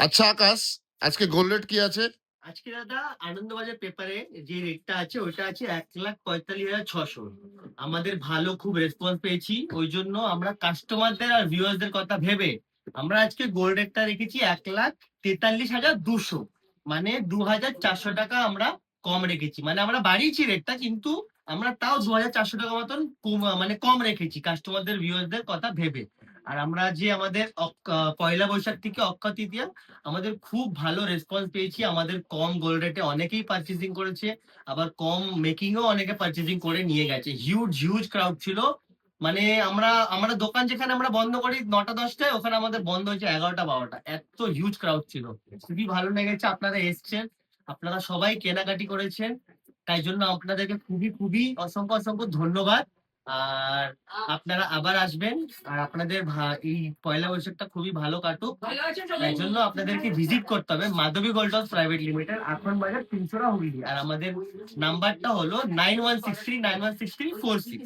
আচ্ছা আকাশ, আজকে gold rate কি আছে? আজকে দাদা আনন্দবাজার পেপারে যে রেটটা আছে ওইটা আছে 1,45,600। আমাদের ভালো খুব রেসপন্স পেয়েছি, ওই জন্য আমরা কাস্টমারদের আর ভিউয়ার্সদের কথা ভেবে আমরা আজকে গোল্ড রেটটা রেখেছি 1,43,200, মানে 2,400 টাকা আমরা কম রেখেছি। মানে আমরা বাড়িয়েছি রেটটা, কিন্তু আমরা তাও 2,400 টাকা মতন মানে কম রেখেছি কাস্টমারদের ভিউয়ার্সদের কথা ভেবে। আর আমরা যে আমাদের পয়লা বৈশাখ থেকে অক্ষয় তৃতীয়া, আমাদের খুব ভালো রেসপন্স পেয়েছি। আমাদের কম গোল্ড রেটে অনেকেই পারচেজিং করেছে, আবার কম মেকিং এও অনেকে পারচেজিং করে নিয়ে গেছে। হিউজ হিউজ ক্রাউড ছিল। মানে আমরা আমরা দোকান যেখানে আমরা বন্ধ করি 9টা 10টায়, ওখানে আমাদের বন্ধ হয়েছে 11টা 12টা, এত হিউজ ক্রাউড ছিল। খুবই ভালো লেগেছে, আপনারা এসছেন, আপনারা সবাই কেনাকাটি করেছেন, তাই জন্য আপনাদেরকে খুবই খুবই অসংখ্য অসংখ্য ধন্যবাদ। আর আপনারা আবার আসবেন, আর আপনাদের এই পয়লা বৈশাখটা খুবই ভালো কাটুক, তাই জন্য আপনাদেরকে ভিজিট করতে হবে মাধবী গোল্ড হাউস প্রাইভেট লিমিটেড, আখন বাজার 300 হুগলি। আর আমাদের নাম্বারটা হলো 9163916346।